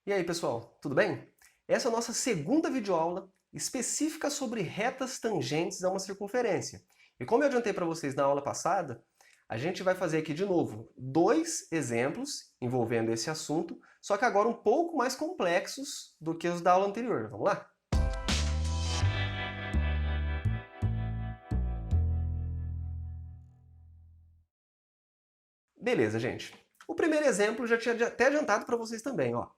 E aí, pessoal, tudo bem? Essa é a nossa segunda videoaula específica sobre retas tangentes a uma circunferência. E como eu adiantei para vocês na aula passada, a gente vai fazer aqui de novo dois exemplos envolvendo esse assunto, só que agora um pouco mais complexos do que os da aula anterior. Vamos lá? Beleza, gente. O primeiro exemplo eu já tinha até adiantado para vocês também, ó.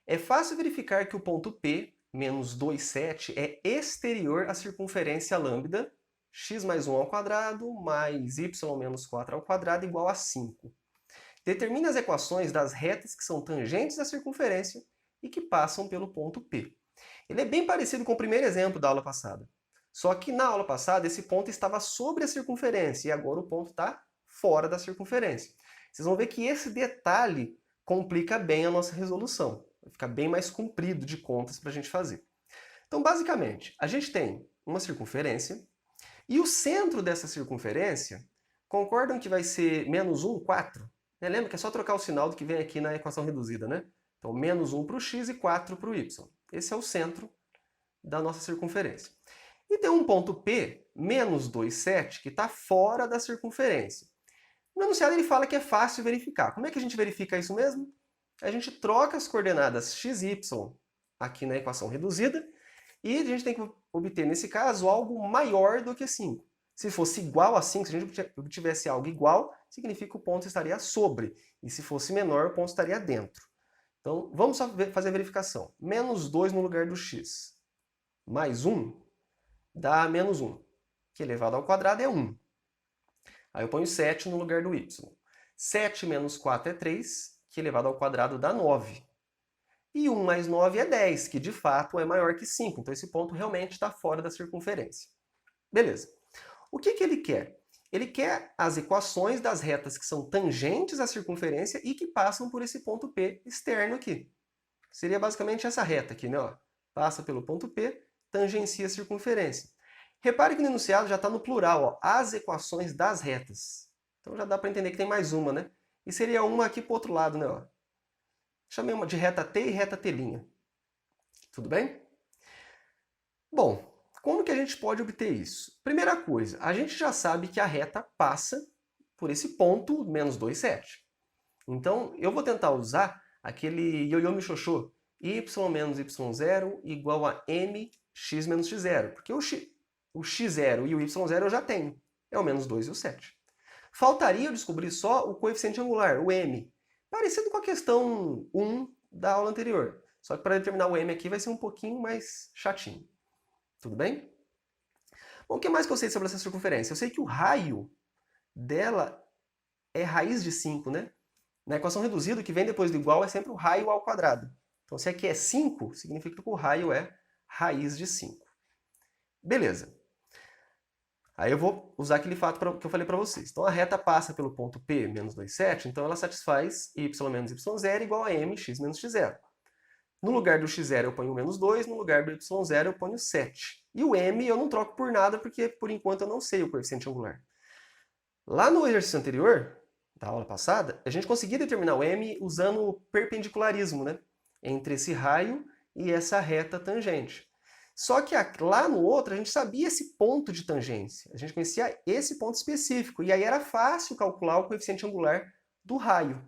É fácil verificar que o ponto P, menos 2,7, é exterior à circunferência lambda, x mais 1 ao quadrado, mais y menos 4 ao quadrado, igual a 5. Determine as equações das retas que são tangentes à circunferência e que passam pelo ponto P. Ele é bem parecido com o primeiro exemplo da aula passada. Só que na aula passada esse ponto estava sobre a circunferência e agora o ponto está fora da circunferência. Vocês vão ver que esse detalhe complica bem a nossa resolução. Vai ficar bem mais comprido de contas para a gente fazer. Então, basicamente, a gente tem uma circunferência e o centro dessa circunferência, concordam que vai ser menos 1, 4? Lembra que é só trocar o sinal do que vem aqui na equação reduzida, né? Então, menos 1 para o x e 4 para o y. Esse é o centro da nossa circunferência. E tem um ponto P, menos 2,7, que está fora da circunferência. No enunciado ele fala que é fácil verificar. Como é que a gente verifica isso mesmo? A gente troca as coordenadas x e y aqui na equação reduzida e a gente tem que obter, nesse caso, algo maior do que 5. Se fosse igual a 5, se a gente obtivesse algo igual, significa que o ponto estaria sobre. E se fosse menor, o ponto estaria dentro. Então, vamos só fazer a verificação. Menos 2 no lugar do x, mais 1, dá menos 1, que elevado ao quadrado é 1. Aí eu ponho 7 no lugar do y. 7 menos 4 é 3, que elevado ao quadrado dá 9. E 1 mais 9 é 10, que de fato é maior que 5. Então esse ponto realmente está fora da circunferência. Beleza. O que ele quer? Ele quer as equações das retas que são tangentes à circunferência e que passam por esse ponto P externo aqui. Seria basicamente essa reta aqui, né? Ó. Passa pelo ponto P, tangencia a circunferência. Repare que no enunciado já está no plural, ó, as equações das retas. Então já dá para entender que tem mais uma, né? E seria uma aqui para o outro lado, né? Ó. Chamei uma de reta T e reta T'. Tudo bem? Bom, como que a gente pode obter isso? Primeira coisa, a gente já sabe que a reta passa por esse ponto, menos 2,7. Então, eu vou tentar usar aquele ioiô michôchô, y menos y0 igual a mx menos x0. Porque o x0 e o y0 eu já tenho. É o menos 2 e o 7. Faltaria eu descobrir só o coeficiente angular, o m. Parecido com a questão 1 da aula anterior. Só que para determinar o m aqui vai ser um pouquinho mais chatinho. Tudo bem? Bom, o que mais que eu sei sobre essa circunferência? Eu sei que o raio dela é raiz de 5, né? Na equação reduzida, o que vem depois do igual é sempre o raio ao quadrado. Então, se aqui é 5, significa que o raio é raiz de 5. Beleza. Aí eu vou usar aquele fato que eu falei para vocês. Então, a reta passa pelo ponto P, menos 2,7, então ela satisfaz y menos y0 igual a mx menos x0. No lugar do x0 eu ponho menos 2, no lugar do y0 eu ponho 7. E o m eu não troco por nada, porque por enquanto eu não sei o coeficiente angular. Lá no exercício anterior, da aula passada, a gente conseguia determinar o m usando o perpendicularismo, né? Entre esse raio e essa reta tangente. Só que lá no outro a gente sabia esse ponto de tangência. A gente conhecia esse ponto específico. E aí era fácil calcular o coeficiente angular do raio.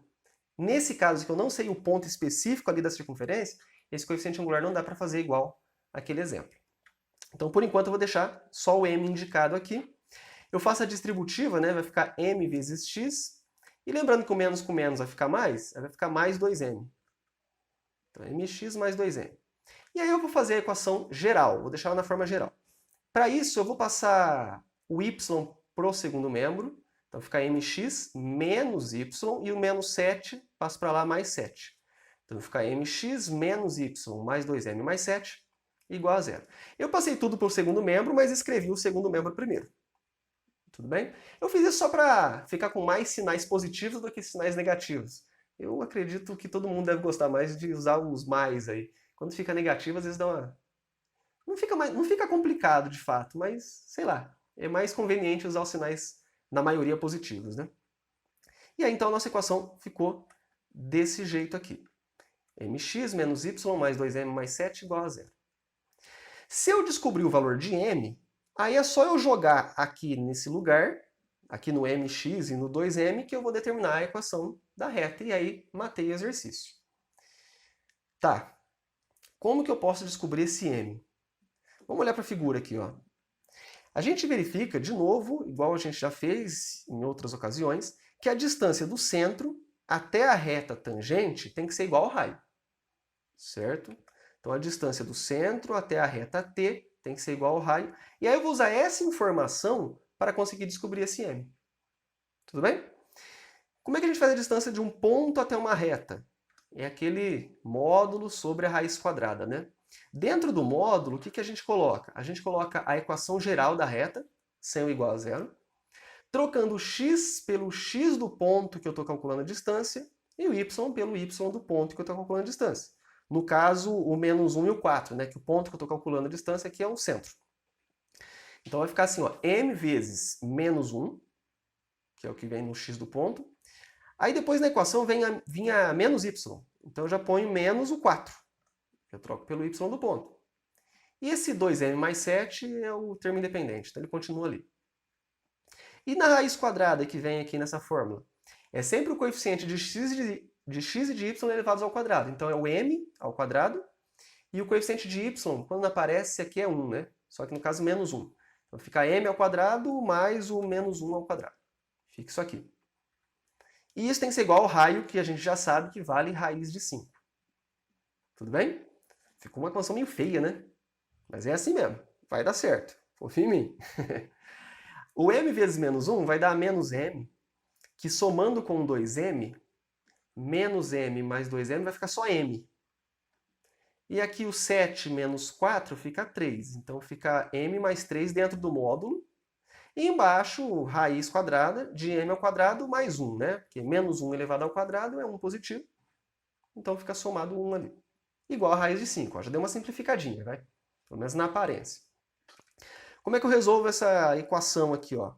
Nesse caso que eu não sei o ponto específico ali da circunferência, esse coeficiente angular não dá para fazer igual àquele exemplo. Então, por enquanto, eu vou deixar só o m indicado aqui. Eu faço a distributiva, né? Vai ficar m vezes x. E lembrando que o menos com menos vai ficar mais 2m. Então, mx mais 2m. E aí eu vou fazer a equação geral, vou deixar ela na forma geral. Para isso, eu vou passar o y para o segundo membro. Então, fica mx menos y, e o menos 7 passa para lá mais 7. Então, fica mx menos y mais 2m mais 7 igual a 0. Eu passei tudo para o segundo membro, mas escrevi o segundo membro primeiro. Tudo bem? Eu fiz isso só para ficar com mais sinais positivos do que sinais negativos. Eu acredito que todo mundo deve gostar mais de usar os mais aí. Quando fica negativo, às vezes dá uma... Não fica complicado, de fato, mas, sei lá, é mais conveniente usar os sinais, na maioria, positivos, né? E aí, então, a nossa equação ficou desse jeito aqui. mx menos y mais 2m mais 7 igual a zero. Se eu descobrir o valor de m, aí é só eu jogar aqui nesse lugar, aqui no mx e no 2m, que eu vou determinar a equação da reta, e aí matei o exercício. Tá, como que eu posso descobrir esse m? Vamos olhar para a figura aqui, ó. A gente verifica, de novo, igual a gente já fez em outras ocasiões, que a distância do centro até a reta tangente tem que ser igual ao raio. Certo? Então, a distância do centro até a reta T tem que ser igual ao raio. E aí eu vou usar essa informação para conseguir descobrir esse m. Tudo bem? Como é que a gente faz a distância de um ponto até uma reta? É aquele módulo sobre a raiz quadrada, né? Dentro do módulo, o que a gente coloca? A gente coloca a equação geral da reta, sem o igual a zero, trocando o x pelo x do ponto que eu estou calculando a distância e o y pelo y do ponto que eu estou calculando a distância. No caso, o menos 1 e o 4, né? Que o ponto que eu estou calculando a distância aqui é o centro. Então vai ficar assim, ó, m vezes menos 1, que é o que vem no x do ponto. Aí depois na equação vinha menos y. Então eu já ponho menos o 4. Eu troco pelo y do ponto. E esse 2m mais 7 é o termo independente, então ele continua ali. E na raiz quadrada que vem aqui nessa fórmula? É sempre o coeficiente de x e de y elevados ao quadrado. Então é o m ao quadrado. E o coeficiente de y, quando aparece aqui é 1, né? Só que no caso menos 1. Então fica m ao quadrado mais o menos 1 ao quadrado. Fica isso aqui. E isso tem que ser igual ao raio, que a gente já sabe que vale raiz de 5. Tudo bem? Ficou uma equação meio feia, né? Mas é assim mesmo. Vai dar certo. Confia em mim. O m vezes menos 1 vai dar menos m, que somando com 2m, menos m mais 2m vai ficar só m. E aqui o 7 menos 4 fica 3. Então fica m mais 3 dentro do módulo. E embaixo, raiz quadrada de m ao quadrado mais 1, né? Porque menos 1 elevado ao quadrado é 1 positivo. Então fica somado 1 ali. Igual a raiz de 5. Ó, já deu uma simplificadinha, vai? Pelo menos na aparência. Como é que eu resolvo essa equação aqui, ó?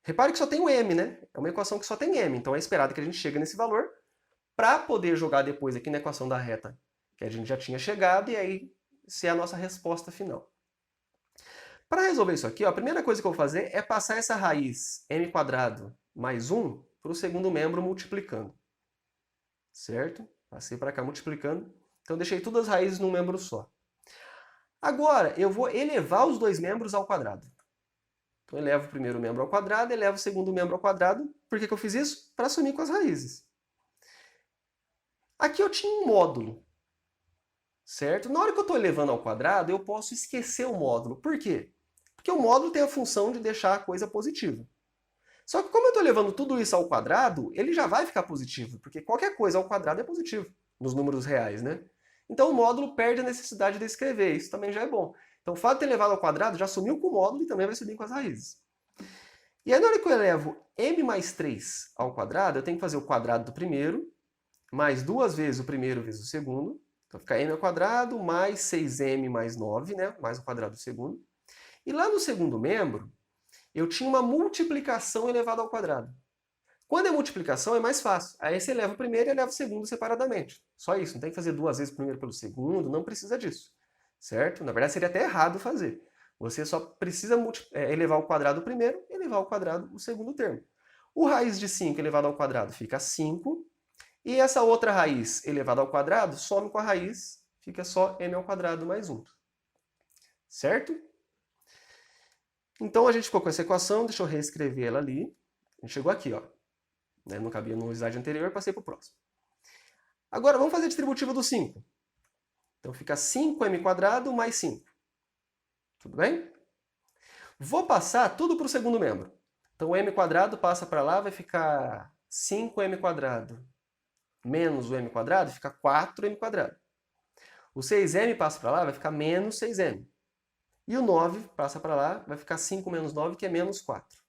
Repare que só tem o m, né? É uma equação que só tem m. Então é esperado que a gente chegue nesse valor para poder jogar depois aqui na equação da reta que a gente já tinha chegado e aí ser a nossa resposta final. Para resolver isso aqui, ó, a primeira coisa que eu vou fazer é passar essa raiz m² mais 1 para o segundo membro multiplicando. Certo? Passei para cá multiplicando. Então deixei todas as raízes num membro só. Agora, eu vou elevar os dois membros ao quadrado. Então, eu elevo o primeiro membro ao quadrado, elevo o segundo membro ao quadrado. Por que eu fiz isso? Para sumir com as raízes. Aqui eu tinha um módulo. Certo? Na hora que eu estou elevando ao quadrado, eu posso esquecer o módulo. Por quê? Porque o módulo tem a função de deixar a coisa positiva. Só que como eu estou levando tudo isso ao quadrado, ele já vai ficar positivo. Porque qualquer coisa ao quadrado é positivo, nos números reais, né? Então o módulo perde a necessidade de escrever, isso também já é bom. Então o fato de ter elevado ao quadrado já sumiu com o módulo e também vai subir com as raízes. E aí na hora que eu elevo m mais 3 ao quadrado, eu tenho que fazer o quadrado do primeiro, mais 2 vezes o primeiro vezes o segundo. Então fica m ao quadrado mais 6m mais 9, né? Mais o quadrado do segundo. E lá no segundo membro, eu tinha uma multiplicação elevada ao quadrado. Quando é multiplicação, é mais fácil. Aí você eleva o primeiro e eleva o segundo separadamente. Só isso, não tem que fazer 2 vezes o primeiro pelo segundo, não precisa disso. Certo? Na verdade, seria até errado fazer. Você só precisa elevar ao quadrado o primeiro e elevar ao quadrado o segundo termo. O raiz de 5 elevado ao quadrado fica 5. E essa outra raiz elevada ao quadrado some com a raiz, fica só m ao quadrado mais 1. Certo? Então a gente ficou com essa equação, deixa eu reescrever ela ali. A gente chegou aqui, ó. Não cabia no slide anterior, passei para o próximo. Agora, vamos fazer a distributiva do 5. Então, fica 5m² mais 5. Tudo bem? Vou passar tudo para o segundo membro. Então, o m² passa para lá, vai ficar 5m² menos o m², fica 4m². O 6m passa para lá, vai ficar menos 6m. E o 9 passa para lá, vai ficar 5 menos 9, que é menos 4.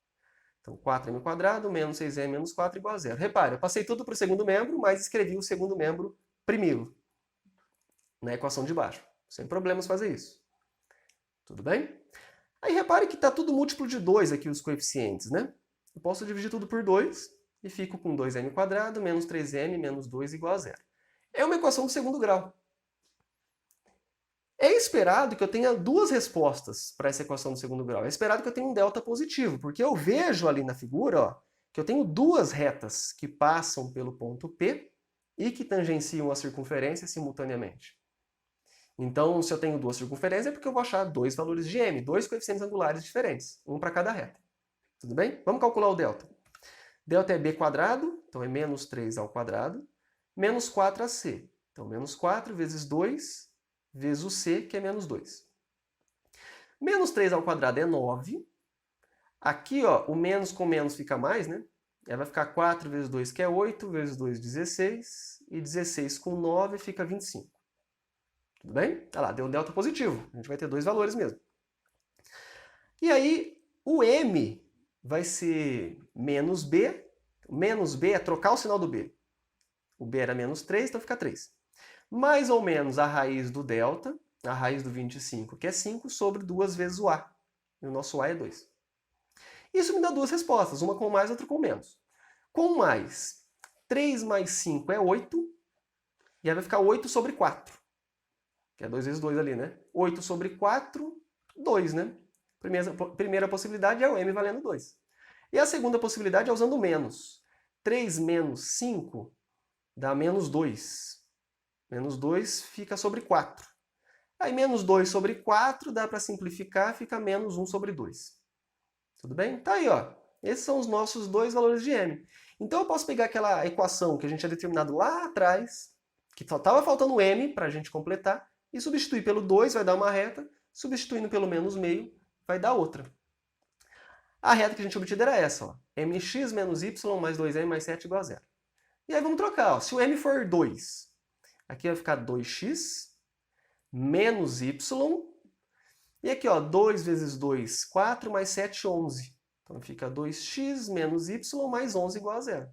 Então, 4m² menos 6m menos 4 igual a 0. Repare, eu passei tudo para o segundo membro, mas escrevi o segundo membro primeiro, na equação de baixo. Sem problemas fazer isso. Tudo bem? Aí repare que está tudo múltiplo de 2 aqui, os coeficientes, né? Eu posso dividir tudo por 2 e fico com 2m² menos 3m menos 2 igual a 0. É uma equação do segundo grau. É esperado que eu tenha duas respostas para essa equação do segundo grau. É esperado que eu tenha um delta positivo, porque eu vejo ali na figura, ó, que eu tenho duas retas que passam pelo ponto P e que tangenciam a circunferência simultaneamente. Então, se eu tenho duas circunferências, é porque eu vou achar dois valores de m, dois coeficientes angulares diferentes, um para cada reta. Tudo bem? Vamos calcular o delta. Delta é b quadrado, então é menos 3 ao quadrado, menos 4ac. Então, menos 4 vezes 2 vezes o c, que é menos 2. Menos 3 ao quadrado é 9. Aqui, ó, o menos com menos fica mais, né? Aí vai ficar 4 vezes 2, que é 8, vezes 2, 16. E 16 com 9 fica 25. Tudo bem? Olha lá, deu um delta positivo. A gente vai ter dois valores mesmo. E aí, o m vai ser menos b. Menos b é trocar o sinal do b. O b era menos 3, então fica 3. Mais ou menos a raiz do delta, a raiz do 25, que é 5, sobre 2 vezes o a. E o nosso a é 2. Isso me dá duas respostas, uma com mais, outra com menos. Com mais, 3 mais 5 é 8, e aí vai ficar 8 sobre 4. Que é 2 vezes 2 ali, né? 8 sobre 4, 2, né? Primeira possibilidade é o m valendo 2. E a segunda possibilidade é usando menos. 3 menos 5 dá menos 2. Menos 2 fica sobre 4. Aí menos 2 sobre 4 dá para simplificar, fica menos 1 sobre 2. Tudo bem? Tá aí, ó. Esses são os nossos dois valores de m. Então eu posso pegar aquela equação que a gente tinha determinado lá atrás, que só estava faltando m para a gente completar, e substituir pelo 2 vai dar uma reta, substituindo pelo menos meio vai dar outra. A reta que a gente obtida era essa, ó. mx menos y mais 2m mais 7 igual a 0. E aí vamos trocar, ó. Se o m for 2, aqui vai ficar 2x menos y. E aqui, ó, 2 vezes 2, 4 mais 7, 11. Então fica 2x menos y mais 11 igual a 0.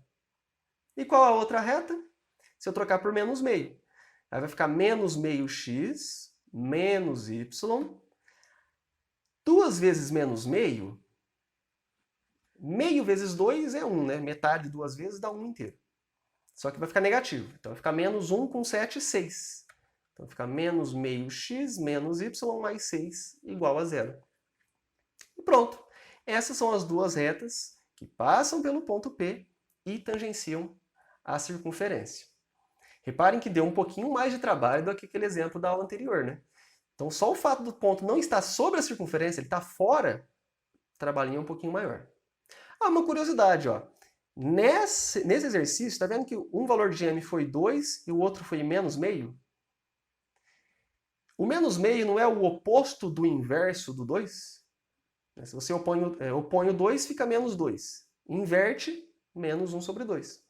E qual a outra reta? Se eu trocar por menos meio. Aí vai ficar menos meio x menos y. 2 vezes menos meio, meio vezes 2 é 1, né? Metade 2 vezes dá 1 inteiro. Só que vai ficar negativo. Então vai ficar menos 1 com 7, 6. Então fica menos meio x menos y mais 6 igual a 0. E pronto. Essas são as duas retas que passam pelo ponto P e tangenciam a circunferência. Reparem que deu um pouquinho mais de trabalho do que aquele exemplo da aula anterior, né? Então só o fato do ponto não estar sobre a circunferência, ele está fora, o trabalhinho é um pouquinho maior. Ah, uma curiosidade, ó. Nesse exercício, está vendo que um valor de m foi 2 e o outro foi menos meio? O menos meio não é o oposto do inverso do 2? Se você opõe o 2, fica menos 2. Inverte, menos 1 sobre 2.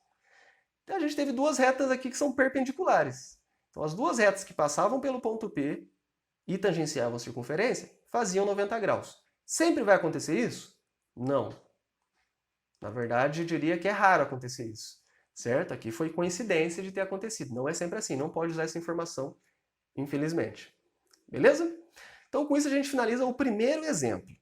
Então a gente teve duas retas aqui que são perpendiculares. Então as duas retas que passavam pelo ponto P e tangenciavam a circunferência faziam 90 graus. Sempre vai acontecer isso? Não. Na verdade, eu diria que é raro acontecer isso. Certo? Aqui foi coincidência de ter acontecido. Não é sempre assim. Não pode usar essa informação, infelizmente. Beleza? Então, com isso, a gente finaliza o primeiro exemplo.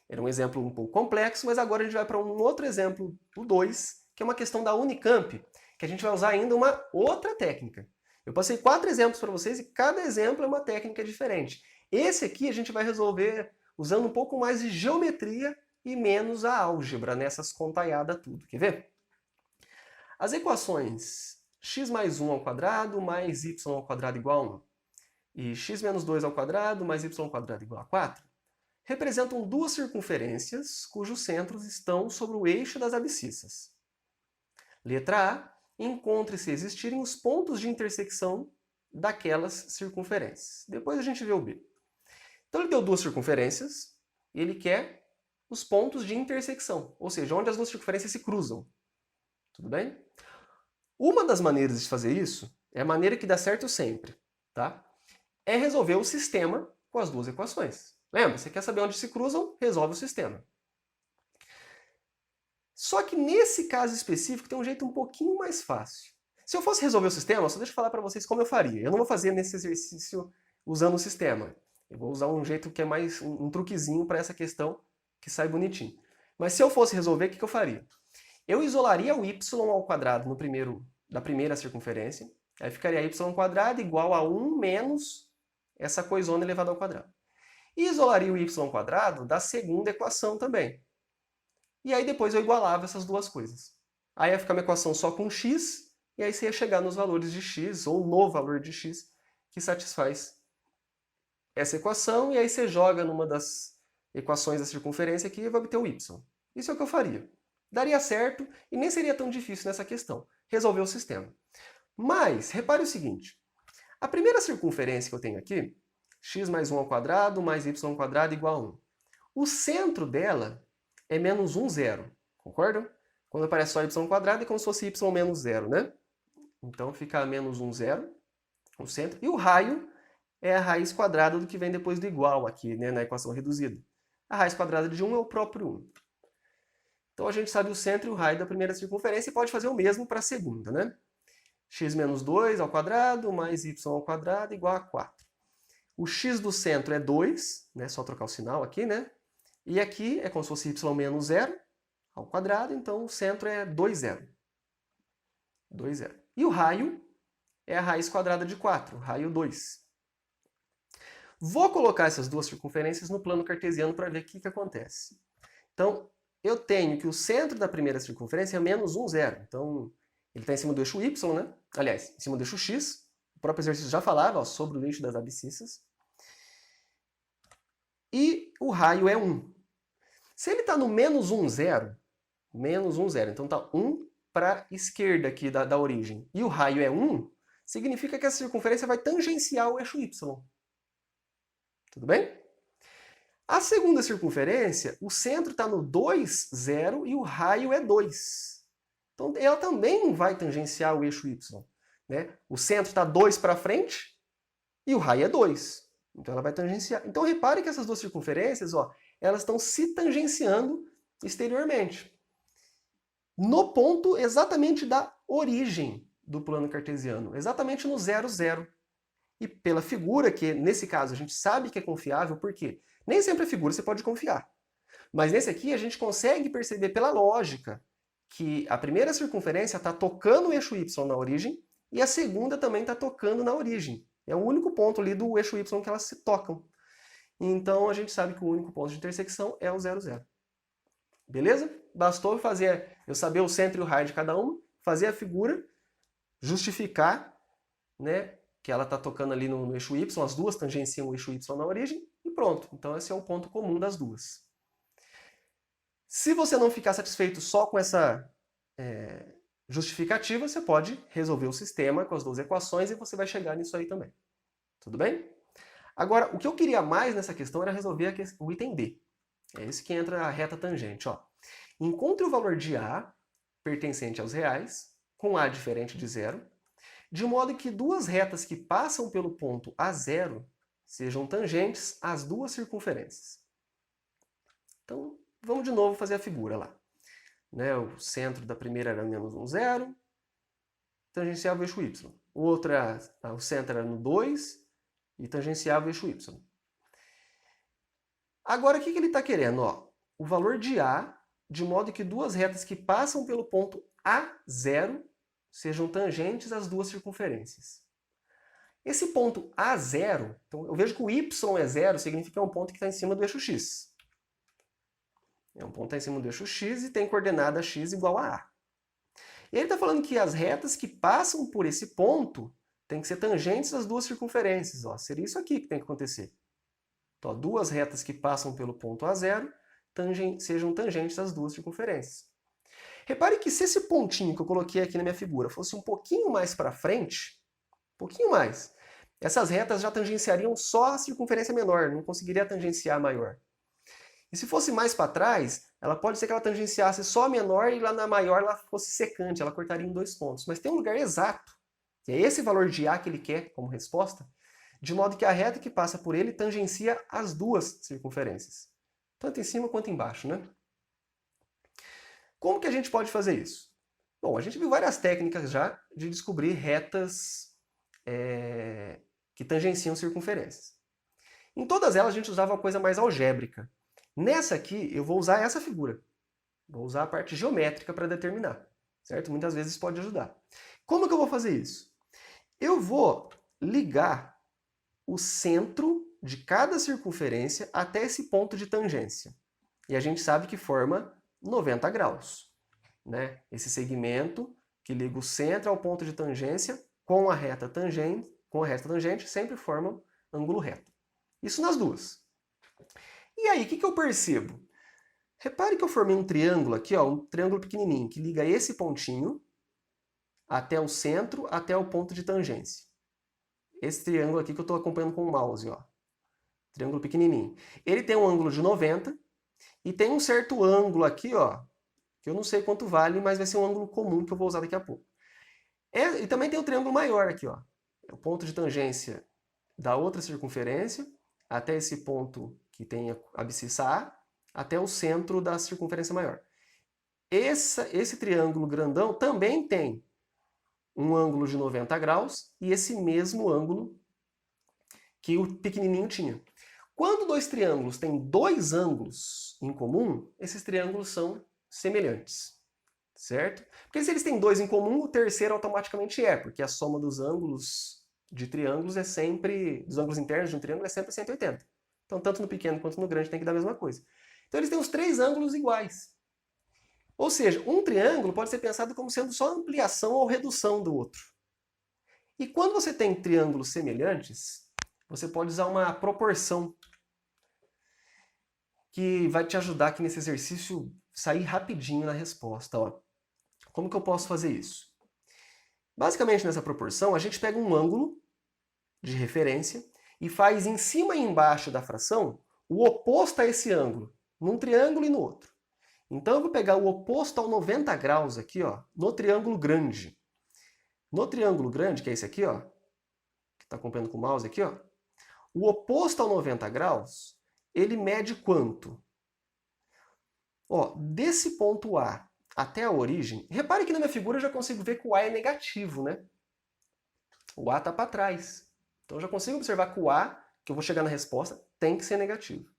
Era um exemplo um pouco complexo, mas agora a gente vai para um outro exemplo, o 2, que é uma questão da Unicamp, que a gente vai usar ainda uma outra técnica. Eu passei 4 exemplos para vocês e cada exemplo é uma técnica diferente. Esse aqui a gente vai resolver usando um pouco mais de geometria e menos a álgebra, nessas contaiadas tudo. Quer ver? As equações x mais 1 ao quadrado mais y ao quadrado igual a 1 e x menos 2 ao quadrado mais y ao quadrado igual a 4 representam duas circunferências cujos centros estão sobre o eixo das abscissas. Letra A. Encontre se existirem os pontos de intersecção daquelas circunferências. Depois a gente vê o B. Então ele deu duas circunferências e ele quer os pontos de intersecção, ou seja, onde as duas circunferências se cruzam. Tudo bem? Uma das maneiras de fazer isso é a maneira que dá certo sempre, tá? É resolver o sistema com as duas equações. Lembra? Você quer saber onde se cruzam? Resolve o sistema. Só que nesse caso específico tem um jeito um pouquinho mais fácil. Se eu fosse resolver o sistema, só deixa eu falar para vocês como eu faria. Eu não vou fazer nesse exercício usando o sistema. Eu vou usar um jeito que é mais um truquezinho para essa questão que sai bonitinho. Mas se eu fosse resolver, o que eu faria? Eu isolaria o y ao quadrado da primeira circunferência Aí ficaria y² igual a 1 menos essa coisona elevada ao quadrado. E isolaria o y² da segunda equação também. E aí depois eu igualava essas duas coisas. Aí ia ficar uma equação só com x, e aí você ia chegar nos valores de x, ou no valor de x, que satisfaz essa equação, e aí você joga numa das equações da circunferência aqui e vai obter o y. Isso é o que eu faria. Daria certo e nem seria tão difícil nessa questão, resolver o sistema. Mas, repare o seguinte, a primeira circunferência que eu tenho aqui, x mais 1² mais y² igual a 1. O centro dela é menos 1, 0. Concordam? Quando aparece só y² é como se fosse y menos 0, né? Então fica menos 1, 0, o centro. E o raio é a raiz quadrada do que vem depois do igual aqui, né, na equação reduzida. A raiz quadrada de 1 é o próprio 1. Então a gente sabe o centro e o raio da primeira circunferência e pode fazer o mesmo para a segunda, né? X menos 2 ao quadrado mais y² igual a 4. O x do centro é 2, né? Só trocar o sinal aqui, né? E aqui é como se fosse y menos 0 ao quadrado, então o centro é 2, 0. 2, 0. E o raio é a raiz quadrada de 4, raio 2. Vou colocar essas duas circunferências no plano cartesiano para ver o que acontece. Então, eu tenho que o centro da primeira circunferência é menos 1, 0. Então, ele está em cima do eixo y, né? Aliás, em cima do eixo x. O próprio exercício já falava, ó, sobre o eixo das abscissas. E o raio é 1. Se ele está no menos 1, 0, então está 1 para a esquerda aqui da origem, e o raio é 1, significa que essa circunferência vai tangenciar o eixo y. Tudo bem? A segunda circunferência, o centro está no 2, 0 e o raio é 2. Então ela também vai tangenciar o eixo y. Né? O centro está 2 para frente e o raio é 2. Então ela vai tangenciar. Então repare que essas duas circunferências, ó, elas estão se tangenciando exteriormente. No ponto exatamente da origem do plano cartesiano, exatamente no 0, 0. E pela figura, que nesse caso a gente sabe que é confiável, por quê? Nem sempre a figura você pode confiar. Mas nesse aqui a gente consegue perceber pela lógica que a primeira circunferência está tocando o eixo y na origem e a segunda também está tocando na origem. É o único ponto ali do eixo y que elas se tocam. Então a gente sabe que o único ponto de intersecção é o 0, 0. Beleza? Bastou eu saber o centro e o raio de cada um, fazer a figura, justificar, né, que ela está tocando ali no eixo y, as duas tangenciam o eixo y na origem, e pronto. Então esse é o ponto comum das duas. Se você não ficar satisfeito só com essa justificativa, você pode resolver o sistema com as duas equações e você vai chegar nisso aí também. Tudo bem? Agora, o que eu queria mais nessa questão era resolver o item D. É esse que entra a reta tangente. Ó. Encontre o valor de A, pertencente aos reais, com A diferente de 0, de modo que duas retas que passam pelo ponto A0 sejam tangentes às duas circunferências. Então, vamos de novo fazer a figura lá. Né, o centro da primeira era menos 1, 0, tangenciava o eixo y. O centro era no 2 e tangenciava o eixo y. Agora, o que ele está querendo? Ó, o valor de A, de modo que duas retas que passam pelo ponto A0 sejam tangentes às duas circunferências. Esse ponto A0, então eu vejo que o y é 0, significa que é um ponto que está em cima do eixo x. É um ponto que está em cima do eixo x e tem coordenada x igual a A. E ele está falando que as retas que passam por esse ponto têm que ser tangentes às duas circunferências. Ó, seria isso aqui que tem que acontecer. Então, ó, duas retas que passam pelo ponto A0 sejam tangentes às duas circunferências. Repare que se esse pontinho que eu coloquei aqui na minha figura fosse um pouquinho mais para frente, um pouquinho mais, essas retas já tangenciariam só a circunferência menor, não conseguiria tangenciar a maior. E se fosse mais para trás, ela pode ser que ela tangenciasse só a menor e lá na maior ela fosse secante, ela cortaria em 2 pontos. Mas tem um lugar exato, que é esse valor de A que ele quer como resposta, de modo que a reta que passa por ele tangencia as duas circunferências. Tanto em cima quanto embaixo, né? Como que a gente pode fazer isso? Bom, a gente viu várias técnicas já de descobrir retas que tangenciam circunferências. Em todas elas a gente usava uma coisa mais algébrica. Nessa aqui eu vou usar essa figura. Vou usar a parte geométrica para determinar. Certo? Muitas vezes pode ajudar. Como que eu vou fazer isso? Eu vou ligar o centro de cada circunferência até esse ponto de tangência. E a gente sabe que forma 90 graus, né? Esse segmento que liga o centro ao ponto de tangência com a reta tangente sempre forma ângulo reto. Isso nas duas. E aí, o que eu percebo? Repare que eu formei um triângulo aqui, ó, um triângulo pequenininho, que liga esse pontinho até o centro, até o ponto de tangência. Esse triângulo aqui que eu estou acompanhando com o mouse, ó. Triângulo pequenininho. Ele tem um ângulo de 90 e tem um certo ângulo aqui, ó, que eu não sei quanto vale, mas vai ser um ângulo comum que eu vou usar daqui a pouco. E também tem um triângulo maior aqui, ó. O ponto de tangência da outra circunferência até esse ponto que tem a abscissa A, até o centro da circunferência maior. Esse triângulo grandão também tem um ângulo de 90 graus e esse mesmo ângulo que o pequenininho tinha. Quando dois triângulos têm dois ângulos em comum, esses triângulos são semelhantes, certo? Porque se eles têm dois em comum, o terceiro automaticamente porque a soma dos ângulos de triângulos dos ângulos internos de um triângulo é sempre 180. Então, tanto no pequeno quanto no grande tem que dar a mesma coisa. Então, eles têm os três ângulos iguais. Ou seja, um triângulo pode ser pensado como sendo só ampliação ou redução do outro. E quando você tem triângulos semelhantes, você pode usar uma proporção que vai te ajudar aqui nesse exercício sair rapidinho na resposta. Ó. Como que eu posso fazer isso? Basicamente, nessa proporção, a gente pega um ângulo de referência e faz em cima e embaixo da fração o oposto a esse ângulo, num triângulo e no outro. Então, eu vou pegar o oposto ao 90 graus aqui, ó, no triângulo grande. No triângulo grande, que é esse aqui, ó, que está acompanhando com o mouse aqui, ó, o oposto ao 90 graus, ele mede quanto? Ó, desse ponto A até a origem, repare que na minha figura eu já consigo ver que o A é negativo, né? O A está para trás. Então eu já consigo observar que o A, que eu vou chegar na resposta, tem que ser negativo.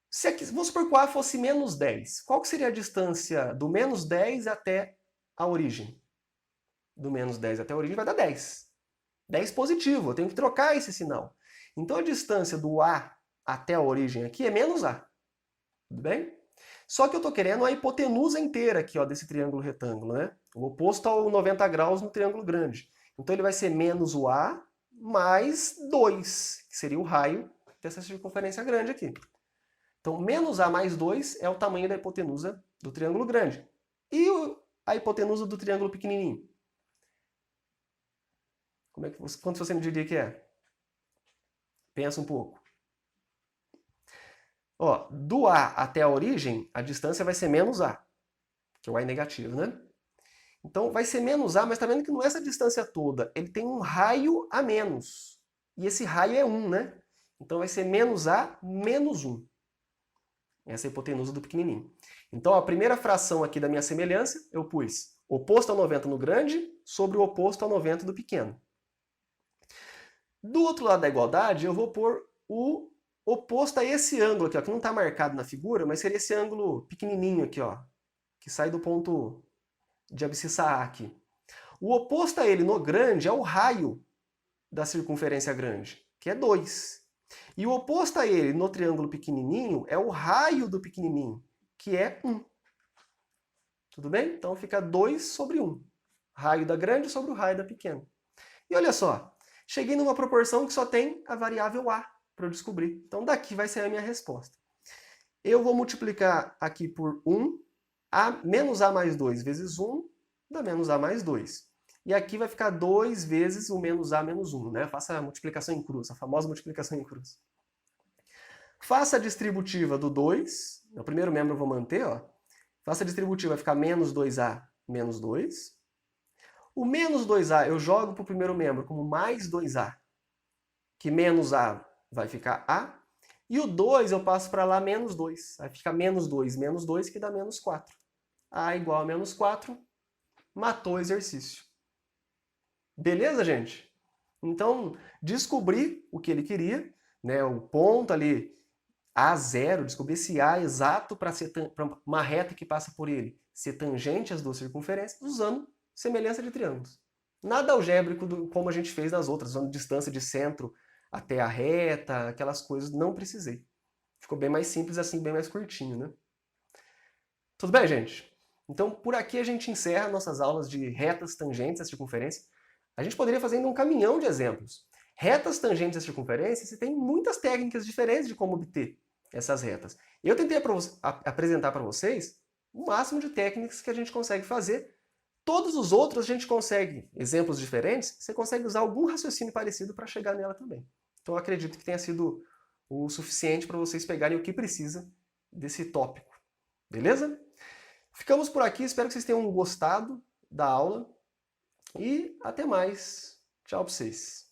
Se aqui, vamos supor que o A fosse menos 10. Qual que seria a distância do menos 10 até a origem? Do menos 10 até a origem vai dar 10. 10 positivo, eu tenho que trocar esse sinal. Então a distância do A até a origem aqui é menos A. Tudo bem? Só que eu estou querendo a hipotenusa inteira aqui, ó, desse triângulo retângulo, né? O oposto ao 90 graus no triângulo grande. Então ele vai ser menos o A mais 2, que seria o raio dessa circunferência grande aqui. Então, menos A mais 2 é o tamanho da hipotenusa do triângulo grande. E a hipotenusa do triângulo pequenininho? Quanto você me diria que é? Pensa um pouco. Ó, do A até a origem, a distância vai ser menos A, que o A é negativo, né? Então, vai ser menos A, mas está vendo que não é essa distância toda. Ele tem um raio a menos. E esse raio é 1, né? Então, vai ser menos A menos 1. Essa é a hipotenusa do pequenininho. Então, a primeira fração aqui da minha semelhança, eu pus oposto ao 90 no grande sobre o oposto ao 90 do pequeno. Do outro lado da igualdade, eu vou pôr o oposto a esse ângulo aqui, ó, que não está marcado na figura, mas seria esse ângulo pequenininho aqui, ó, que sai do ponto de abscissa A aqui. O oposto a ele no grande é o raio da circunferência grande, que é 2. E o oposto a ele no triângulo pequenininho é o raio do pequenininho, que é 1. Tudo bem? Então fica 2 sobre 1. Raio da grande sobre o raio da pequena. E olha só, cheguei numa proporção que só tem a variável A para eu descobrir. Então daqui vai ser a minha resposta. Eu vou multiplicar aqui por 1, menos A mais 2 vezes 1, dá menos A mais 2. E aqui vai ficar 2 vezes o menos A menos 1, né? Faça a multiplicação em cruz, a famosa multiplicação em cruz. Faça a distributiva do 2, o primeiro membro eu vou manter, ó. Faça a distributiva, vai ficar menos 2A menos 2. O menos 2A eu jogo para o primeiro membro como mais 2A, que menos A vai ficar A. E o 2 eu passo para lá menos 2. Vai ficar menos 2, que dá menos 4. A igual a menos 4, matou o exercício. Beleza, gente? Então, descobri o que ele queria, né? O ponto ali, A0, descobri esse A exato para uma reta que passa por ele ser tangente às duas circunferências, usando semelhança de triângulos. Nada algébrico como a gente fez nas outras, usando distância de centro até a reta, aquelas coisas, não precisei. Ficou bem mais simples assim, bem mais curtinho, né? Tudo bem, gente? Então, por aqui a gente encerra nossas aulas de retas, tangentes à circunferência. A gente poderia fazer ainda um caminhão de exemplos. Retas, tangentes à circunferência, você tem muitas técnicas diferentes de como obter essas retas. Eu tentei apresentar para vocês o máximo de técnicas que a gente consegue fazer. Todos os outros a gente consegue, exemplos diferentes, você consegue usar algum raciocínio parecido para chegar nela também. Então eu acredito que tenha sido o suficiente para vocês pegarem o que precisa desse tópico. Beleza? Ficamos por aqui, espero que vocês tenham gostado da aula e até mais. Tchau para vocês.